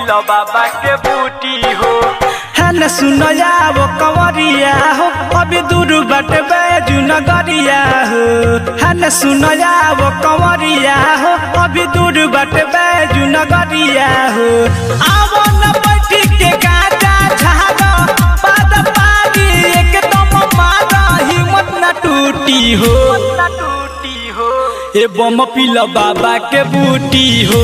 पिलो बाबा के बूटी हो। है न सुनो जाओ कंवरिया हो अभी दूर बट बैजू नगरिया हो। है न सुनो जाओ कंवरिया हो अभी दूर बट बैजू नगरिया हो। आवो न बैठी के गाजा झाड़ो पाद पादी एकदम मारा हिम्मत न टूटी हो। ए बम पिलो बाबा के बूटी हो।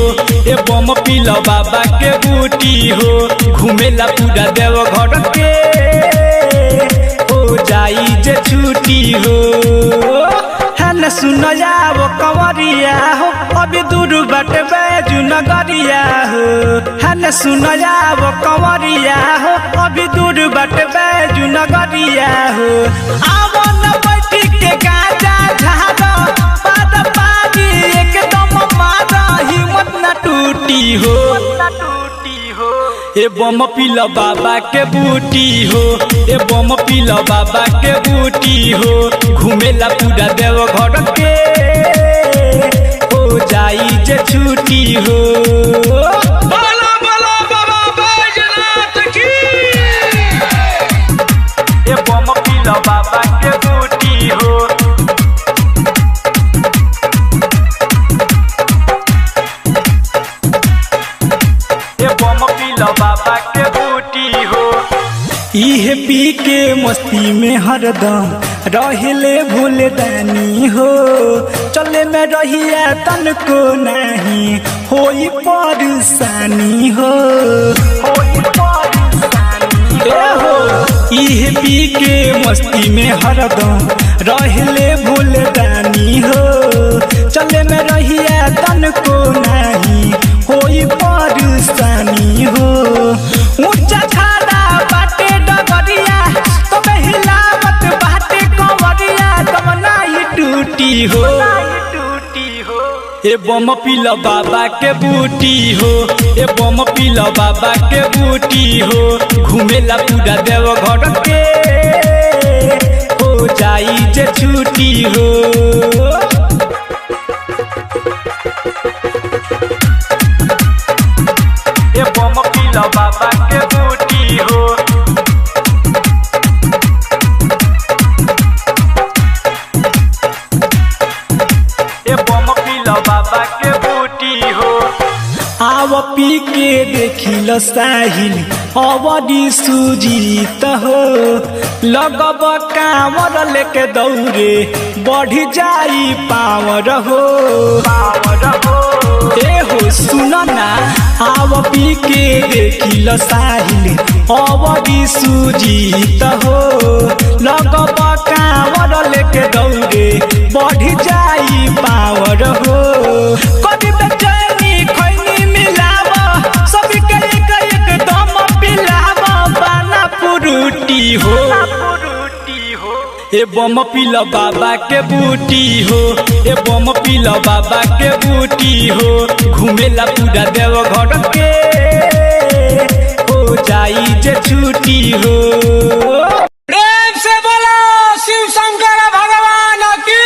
ए बम पिलो बाबा के बूटी हो। घूमेला पूरा देव घर के हो जाई जे छुट्टी हो। है न सुनो जाओ कंवरिया हो अभी दूर बट बैजू नगरिया हो। है न सुनो जाओ कंवरिया हो अभी दूर बट बैजू नगरिया हो। आवो न बैठी के गाजा झाड़ो पाद पादी एकदम मारा हिम्मत न टूटी हो। ए बम पिलो बाबा के बूटी हो। ए बम पिलो बाबा के बूटी हो। घूमेला पूरा देव घर के हो जाई जे छुट्टी हो। बोलो बोलो बाबा बैजनाथ की। ए बम पिलो बाबा के बूटी हो। ए बम पिलो बाबा के बूटी हो। इहे पी के मस्ती में हरदम रहले भूल दानी हो। चले में रहिया तन को नहीं होई परेशानी हो। इहे पी के मस्ती में हरदम रहले भूल दानी हो। चले में रहिया तन को नहीं होई परेशानी हो। ऊंचा खाड़ा बाटे डगरिया तो हिलावत बाटे कंवरिया तब नहीं टूटी हो। ए बम पिलो बाबा के बूटी हो। ए बम पिलो बाबा के बूटी हो। घूमेला पूरा देव घर के हो जाई जे छुट्टी हो। ए बम पिलो बाबा के बूटी हो। ए बम पिलो बाबा के बूटी हो। आव पी के देखिल साहिल अवधि सुजीत हो। लगब कांवर लेके दौड़े बढ़ जाई पावर हो। ए हो सुन ना आव पी के देखिल साहिल अवधि सुजीत हो। लगब कांवर लेके दौड़े बढ़ जाई पावर हो। कभी बेचैनी खैनी मिलाव सभी के एक दम पिलाव बाना पुरुटी हो। ए बम पिलो बाबा के बूटी हो। ए बम पिलो बाबा के बूटी हो। घूमेला पूरा देव घर के हो जाई जे छुट्टी हो। प्रेम से बोलो शिव शंकर भगवान की।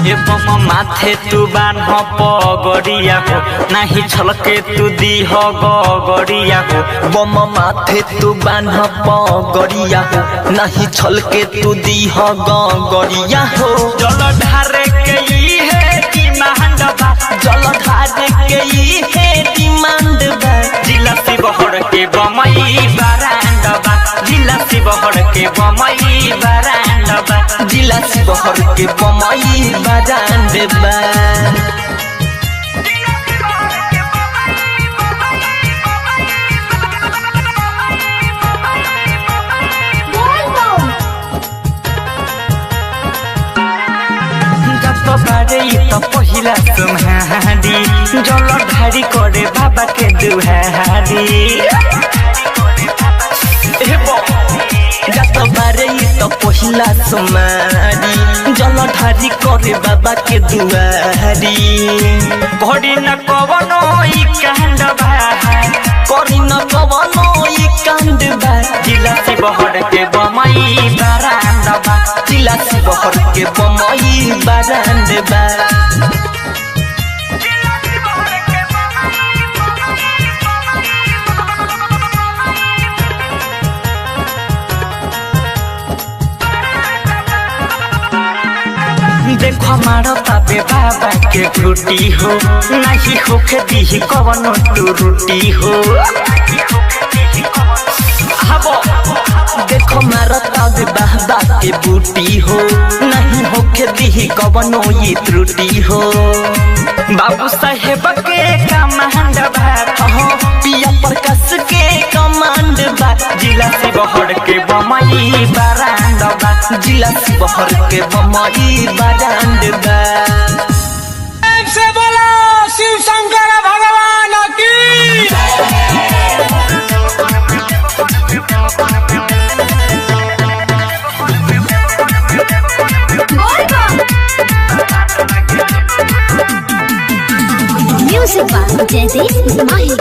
ए बम माथे तू बान्ह पगड़िया हो नाही छलके तू दीह गगड़िया हो। बम माथे तू बान्ह पगड़िया हो नहीं छलके तू दीह गगड़िया हो। जल ढारे के ई है डिमांड बा। जल ढारे के ई है डिमांड बा। जिला शिवहर के बमई बरांड बा। जिला शिवहर के बमई बरांड बा। जिला शिवहर के बमई बाजान बा। तो पहिला तुम्हारी जल ढारी करे बाबा के दुहारी। जत बारे तो पहिला समारी जल ढारी करे बाबा के दुआरी। घड़ी न कवनो ई कांड बा। करी न कवनो ई कांड बा जिला शिवहर के बमई बरांड बा जिला शिवहर के बमई बरांड बा देखो मारो तबे बाबा के छुट्टी हो नहीं होके दी कवनो टूटी हो देखो मारो तबे बाबा के बूटी हो नहीं होके दी कवनो ये त्रुटि हो बाबू साहेब के कमांड बात हो पिया प्रकाश के कमांड बा जिला शिवहर के बमई बरांड बा जिला शिवहर के बमई बरांड बा से बोलो शिव शंकर भगवान की म्यूजिक बाय जयदीप माही।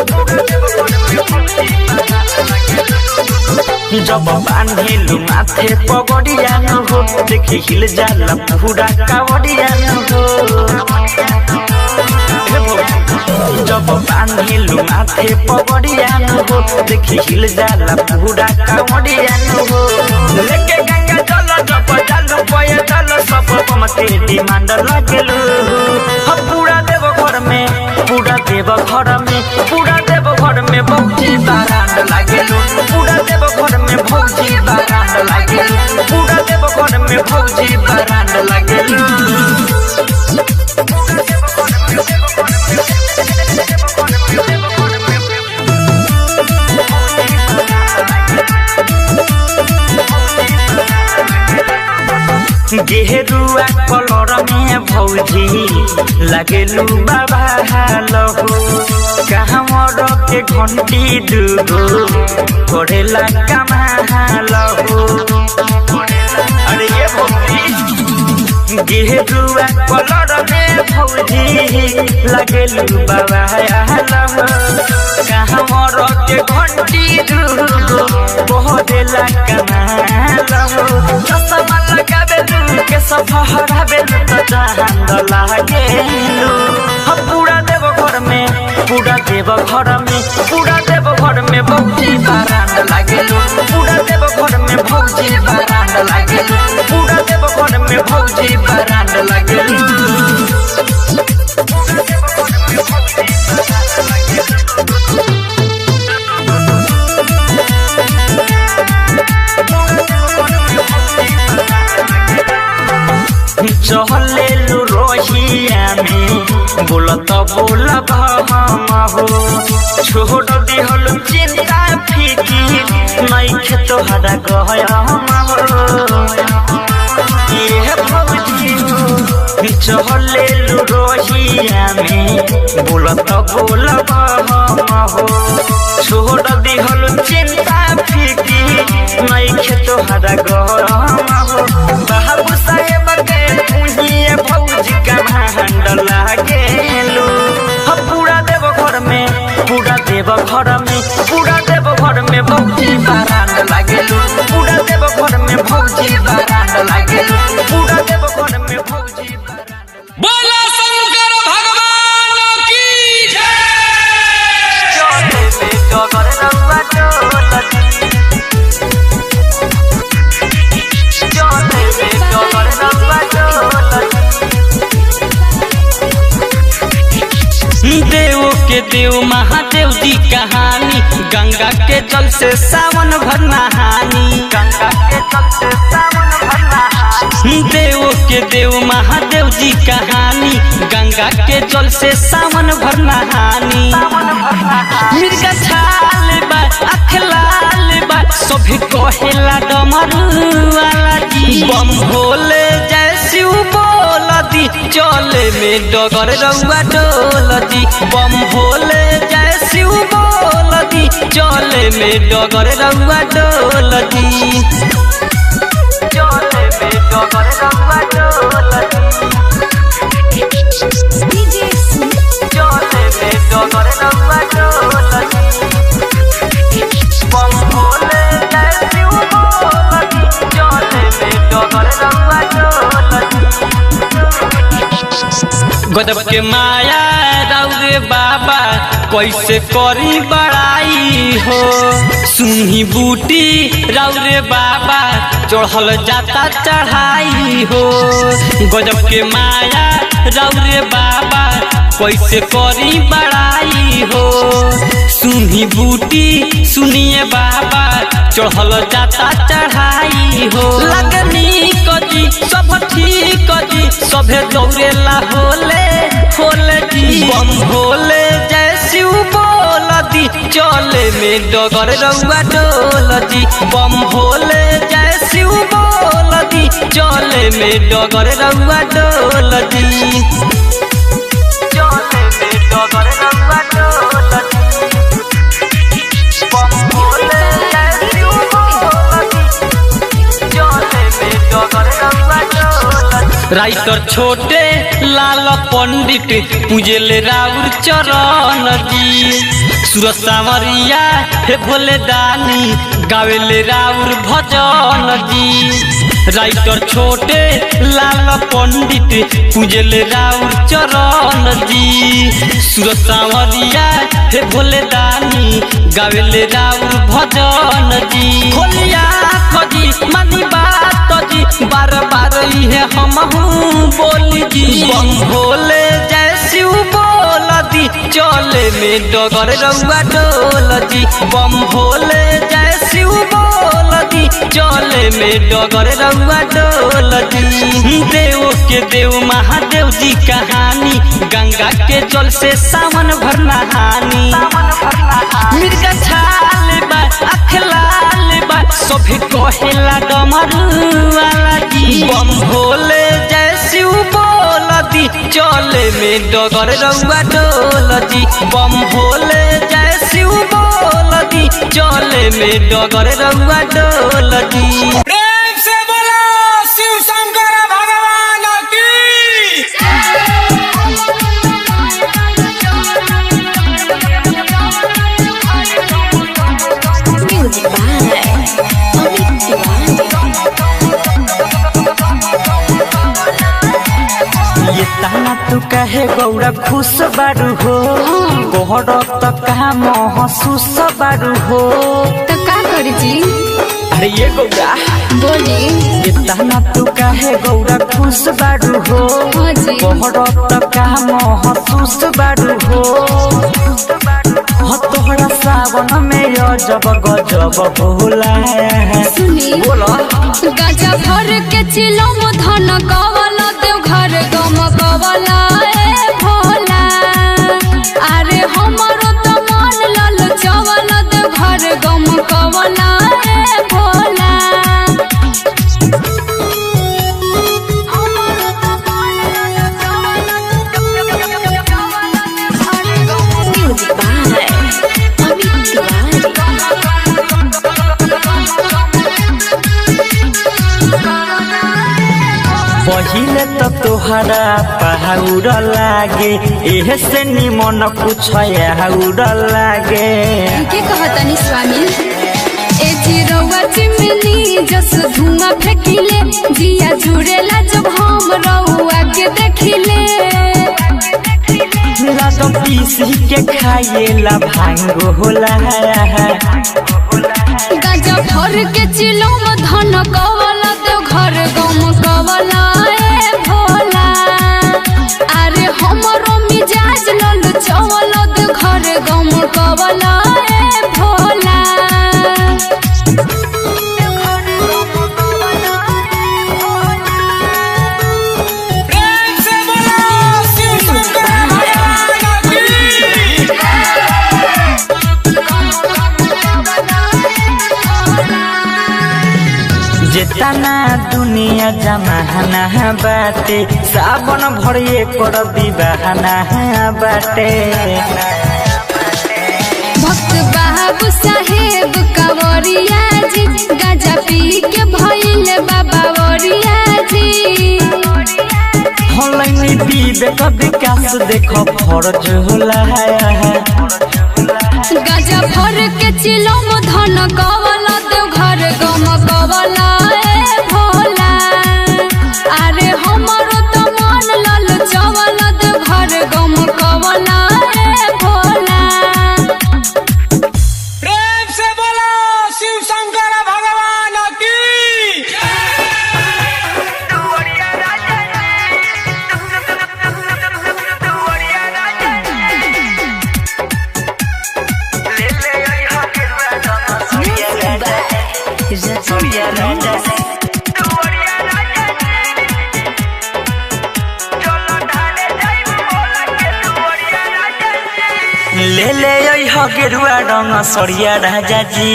जब बांधिलु माथे पगड़िया न हो देखी हिल जाला पूरा कावड़िया न हो जब बांधिलु माथे पगड़िया न हो देखी हिल जाला पूरा कावड़िया न हो लेके गंगा जल जब जल पय जल सब मते डिमांड लागेलु पूरा देव घर में पूरा देव घर में पूरा देव घर में बहुती बारांड लागेलु पूरा देव घर में भौजी बारांड लागेलु पूरा देव घर में भौजी बारांड लागेलु गेरुआ कलर में भौजी लागेलु बाबा हालो कहमर के घंटी दुगो करेला कमालो अरे ये भौजी गेरुआ कलर में भौजी लागेलु बाबा हालो कहमर के घंटी दुगो करेला कमालो चश्मा लगाबे के सफहरा बेल तो चांद लागेलु पूरा देव घर में पूरा देव घर में पूरा देव घर में भौजी बारांड लागेलु पूरा देव घर में भौजी बारांड लागेलु पूरा देव घर में भौजी बारांड लागेलु चलेलु रोहिया में बोलत बोलब हम हो छोड़ दिहल चिंता फिकी नइखे तोहरा गया हम ये भौजी चलेलु रोहिया में बोलत बोलब हम हो छोड़ दिहल चिंता फिकी नइखे तोहरा गया हम बाबू साहेब के तुहिए भौजी कमांड लागेलु पूरा देव घर में पूरा देव घर में पूरा देव घर में भौजी बारांड लागेलु पूरा देव घर में भौजी बारांड लागेलु पूरा देव घर में भौजी बोलो शंकर भगवान की जय चले डगर रउआ डोलती चले डगर रउआ डोलती देव के देव महादेव जी कहानी गंगा के जल से सावन भर नहानी गंगा के जल से सावन भर नहानी देव के देव महादेव जी कहानी गंगा के जल से सावन भर नहानी मिर्गा छाल बा आँख लाल बा सभी कहेला डमरू वाला जी बम भोले जय शिव बोल दी चले में डगर रउआ डोल दी बम भोले जय शिव बोल दी चले में डगर रउआ डोल दी चले में डगर रउआ डोल दी चले में डगर रउआ डोल दी बम भोले गजब के माया राउरे बाबा कैसे करी बड़ाई हो। सुनी बूटी राउरे बाबा चढ़ल जाता चढ़ाई हो। गजब के माया राउरे बाबा कैसे करी बड़ाई हो। सुनी बूटी सुनिए बाबा चढ़ल जाता चढ़ाई हो। लगनी कजी सब ठीक कजी सभे दौड़ेला होले होले जी बम भोले जय शिव बोल दी चले में डगर रउआ डोल जी बम भोले जय शिव बोल दी चले में डगर रउआ डोल जी चले में डगर रउआ डोल जी बम भोले जय शिव बोल दी चले में डगर रउआ डोल जी। राइटर छोटे लाल पंडित पूजले राउर चरण जी। सूरज सावरिया हे भोले दानी गावेले राउर भजन जी। राइटर छोटे लाल पंडित पूजले राउर चरण जी। सूरज सावरिया हे भोले दानी गावेले राउर भजन जी। खोलिया खजी मानी बात जी बार बार इहे हमहू बोली जी बम भोले जय शिव बोल दी चले में डगर रउआ डोल जी बम भोले जय शिव बोल दी चले में डगर रउआ डोल जी। देव के देव महादेव जी कहानी गंगा के जल से सावन भर नहानी। मिर्गा छाल बा आँख लाल बा सभी कहेला डमरू वाला जी बम भोले जय शिव बोल दी चले में डगर रउआ डोल जी बम भोले जय शिव बोल दी चले में डगर रउआ डोल जी। प्रेम से बोलो शिव शंकर भगवान की। Music by Amit Tiwari. ये ताना तू कहे गौरा खुश बारू हो गोहर तो कहा महसूस बारू हो। तो का करी जी अरे ये गौरा बोली ये ताना तू कहे गौरा खुश बारू हो हाँ जी गोहर तो कहा महसूस बारू हो। तोहरा सावन में अजब गजब होला सुनी बोलो गजा भर के चिलम धन कवला देव घर गम कवला ए भोला। अरे हमरो तो मन लल चवल देव घर गम कवला ए Bhola. Music by Amit Tiwari. पहिले तो तोहरा पहाड़ लागे एह से निमन कुछ उड़ लागे। के कहतनी स्वामी ए चिरौआ चिमनी जस धुआं फेंकिले जिया जुड़ेला जब हम रउआ के देखिले। लादो पीसी के खाएला भांग होला गजा भर के चिलम धन कवला देव घर गम कवला ए भोला। अरे हमरो मिजाज लल चवल देव घर गम कवला ए भोला। प्रेम से बोलो शिव शंकर भगवान की। जेतना दुनिया जमाना बाटे सावन भरिए कर विवाहना बाटे। भक्त बाबू साहेब कंवरिया जी गाजा पी के भइल बाबा वरिया जी। हलैनी विवेक विकास देखो फर्ज होला गाजा भर के चिलम धन कवला देव घर गम कवला ए भोला। अरे हमरो तो मन लल चवल देव ले ले हो गेरुआ रंग सरिया राजा जी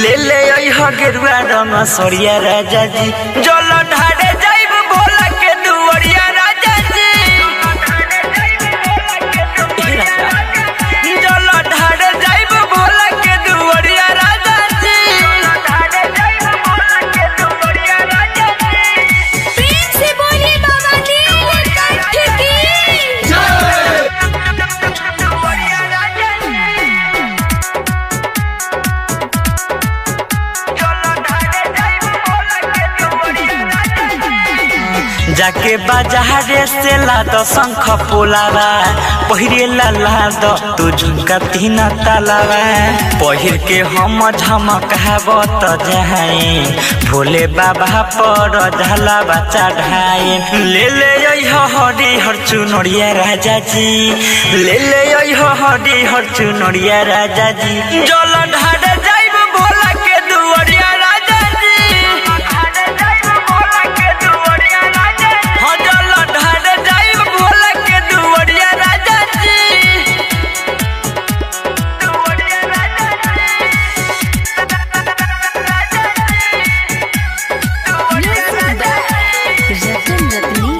ले ले हो गेरुआ रंग सरिया राजा जी जल ढारे जाइब भोला के दुवरिया राजा जी जल ढारे जाइब भोला के दुवरिया राजा जी प्रेम से बोलिए बाबा नीलकंठ की जाके बाजारे से लाद शंख पोलावा पहिरे लाद तू झुमका तीन तालावा पहिर के हम झमकावत जाए भोले बाबा पर झलावा चढ़ाए ले ले हरी हर चुनरिया राजा जी ले ले हरी हर चुनरिया राजा जी जल ढारे जाइब भोला के दुवरिया राजा जी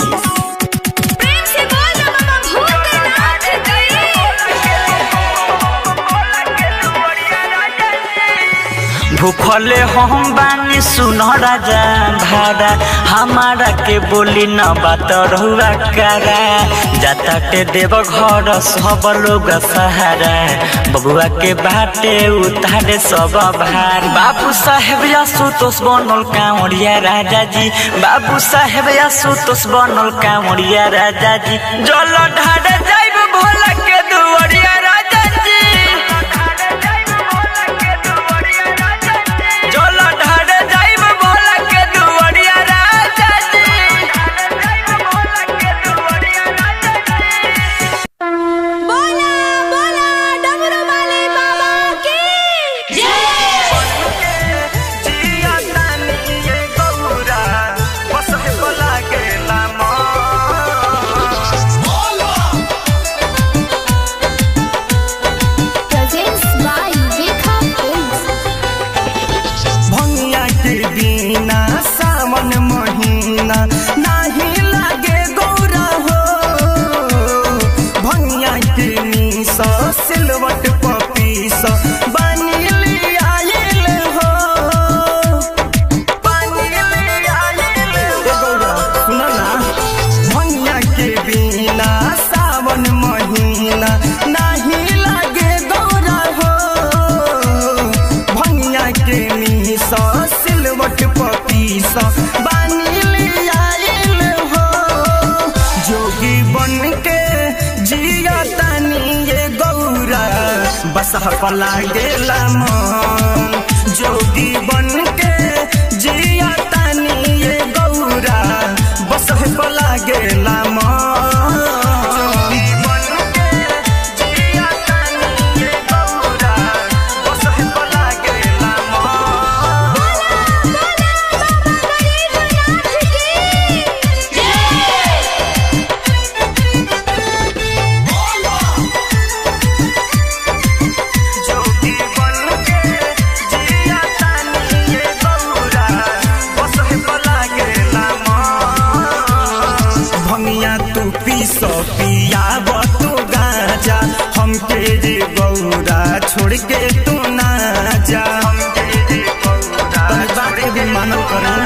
प्रेम से बोल बाबा भूतनाथ की भूखले हम बानी सुन राजा भाड़ा हमारा के बोली न बात रहुआ करा जाता के देव घर सब लोग सहारा बबुआ के बाटे उतारे सब भार बाबू साहेब आशुतोष बनल कांवरिया राजा जी बाबू साहेब आशुतोष बनल कांवरिया राजा जी जल ढारे जाइब भोला के दुवरिया राजा जी जल ढारे जाइब भोला के दुवरिया राजा जी बोला बोला डमरू वाले बाबा की प्रेजेंट्स बाय रेखा फिल्म्स भंगिया के बिना सावन महीना नाही लागे गौरा हो भंगिया के निस सिलवट पपीस बनिली आयल हो बनिली आयल गौरा सुन ना भंगिया के बिना सावन महीना नाही लागे गौरा हो भंगिया के निस सिलवट पपीस बनिली आयल हो जोगी बन के जिया तानी ये गौरा बस पला गेला मन जोगी बन के जिया तानी ये गौरा बस पला गेला मन जोगी बन के जिया तानी ये गौरा बस पला गेला मन जोगी बन के जिया तानी ये गौरा बस पला गेला मन भंगिया तू पीस पियाब तू गाजा हमके रे गौरा छोड़ के तू ना जा तनी बात के भी मानल करू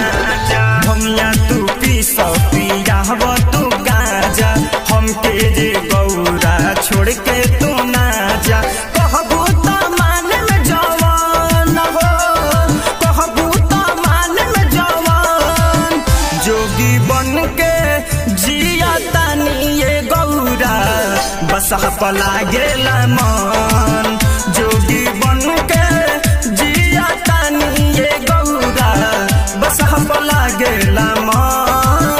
भंगिया तू पीस पियाब तू गाजा हमके रे गौरा छोड़ के तू ना जा कहबू त मान में जवान हो कहबू त मान में जवान जोगी बन के जिया तानी ये गौरा बस पला गेला मन जोगी बन के जिया तानी ये गौरा बस पला गेला मन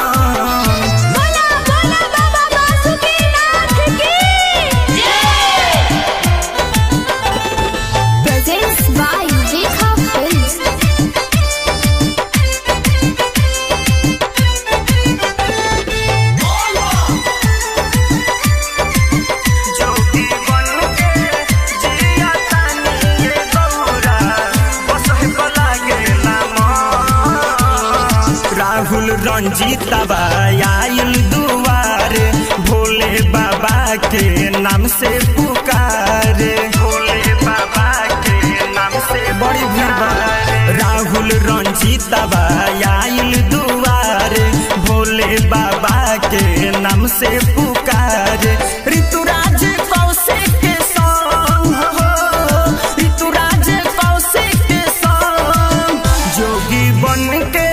बोला बोला बाबा बासुकीनाथ की प्रेजेंट्स बाय रेखा फिल्म्स जोगी बन के रंजीतवा आइल दुआरे भोले बाबा के नाम से पुकारे भोले बाबा के नाम से बड़ी भीड़ बा राहुल रंजीतवा आइल दुआरे भोले बाबा के नाम से पुकारे ऋतुराज कौशिक के संग हो ऋतुराज कौशिक के संग जोगी बन के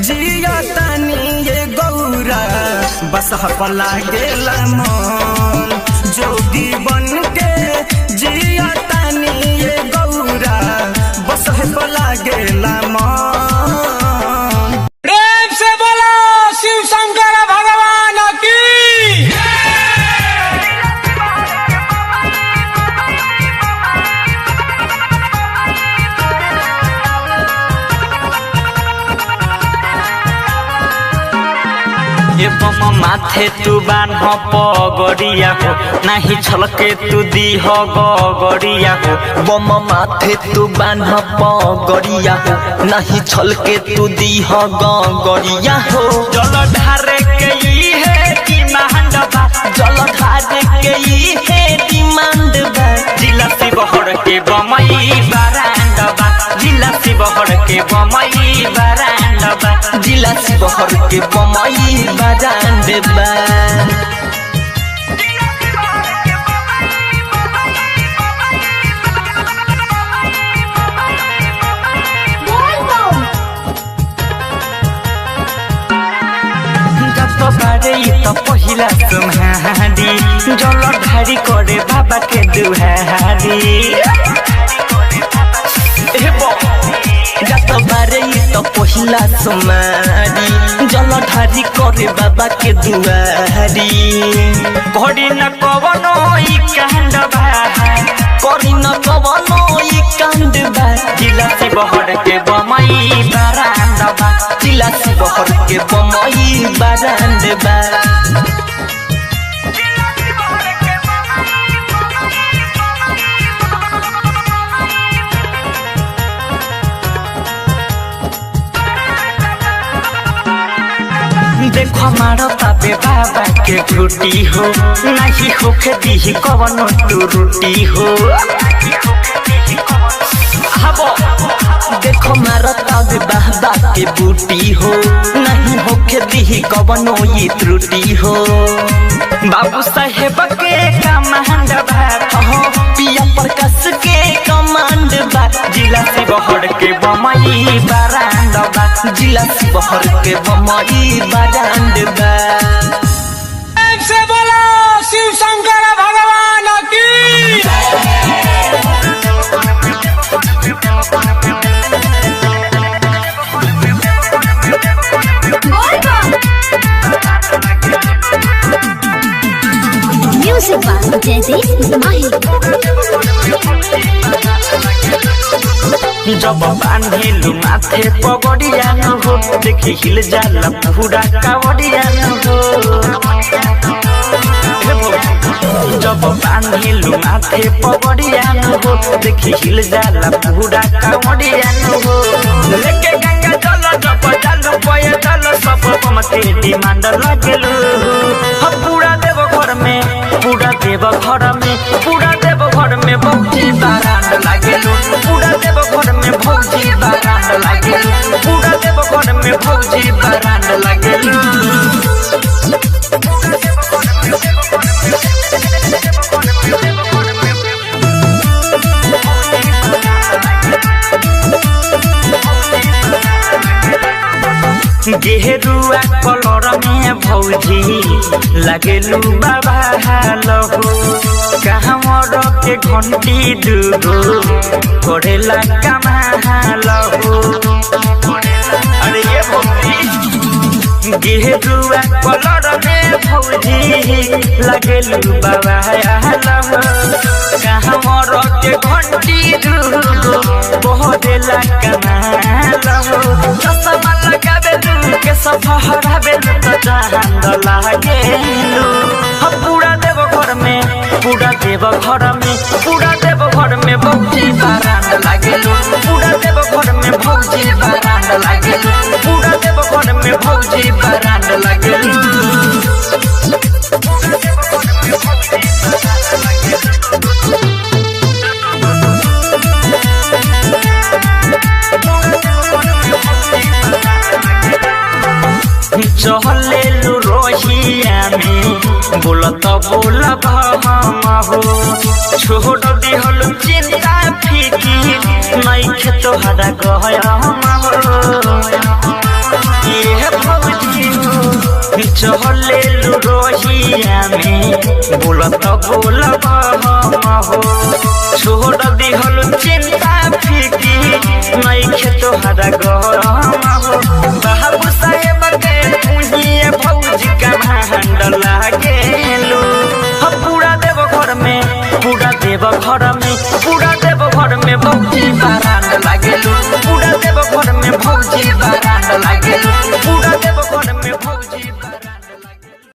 जिया तनी ये गौरा बस हपला गेला मन जोगी बन के जिया तनी ये गौरा बस हपला गेला मन प्रेम से बोलो शिव शंकर भगवान की एवं माथे तू बान्ह पगड़िया हो नाही छलके तू दीह गगड़िया हो बम माथे तू बान्ह पगड़िया हो नाही छलके तू दीह गगड़िया हो जल ढारे के ई है डिमांड बा जल ढारे के ई है डिमांड बा जिला शिवहर के बमई बारांड बा जिला शिवहर के बमई बारांड बा जिला शिवहर के बमई बारांड बा तो पहिला तुम्हारी जल ढारी करे बाबा के दुहारी जत बारे तो पहिला तुम्हारी जल ढारी करे बाबा के दुआरी घड़ी न कवनो ई कांड बा करी न कवनो ई कांड बा जिला शिवहर के बमई बारांड बा जिला शिवहर के बमई बारांड बा देखो मारो तबे बाबा के फ्रूटी हो नहीं होके दी कवनो तू रोटी हो देखो मारो तबे बाबा के बूटी हो नहीं होके दी कवनो ये त्रुटि हो बाबू साहेब के कमांड बा पिया प्रकाश के कमांड बा जिला शिवहर के बमई बारांड बा जिला शिवहर के बमई बारांड बा प्रेम से बोलो शिव शंकर भगवान की Music by Jaideep Mahi. जब बांधिलु माथे पगड़िया न हो देखी हिल जाला पूरा कावड़िया न हो जब बांधिलु माथे पगड़िया न हो देखी हिल जाला पूरा कावड़िया न हो लेके गंगा जल जब जालू पय जल सब मते डिमांड लागेलु पूरा देव घर में पूरा देव घर में पूरा देव घर में भौजी बारांड लागेलु पूरा देव घर में भौजी बारांड लागेलु पूरा देव घर में भौजी बारांड लागेलु गेरुआ कलर में भौजी लागेलु बाबा हालहु कहमर के घंटी दुगो करेला कमालहु अरे ये भौजी गेरुआ कलर में भौजी लागेलु बाबा हालहु कहमर के घंटी दुगो करेला कमालहु चश्मा लगाबे के सफहरा बेल तो चांद लागेलु पूरा देव घर में पूरा देव घर में पूरा देव घर में भौजी बारांड लागेलु पूरा देव घर में भौजी बारांड लागेलु पूरा देव घर में भौजी हो छोड़ दिहल चिंता फीकी नहीं खे तोहरा गहम हो ये भौजी चले रोहिया में बोलत बोलब हम हो छोड़ दिहल चिंता फीकी नहीं खे तोहरा गहम हो बाबू साहेब के तुहिए भौजी का भांड लागेलू पूरा देव घर में पूरा देव घर में पूरा देव घर में भौजी बारांड लागेलू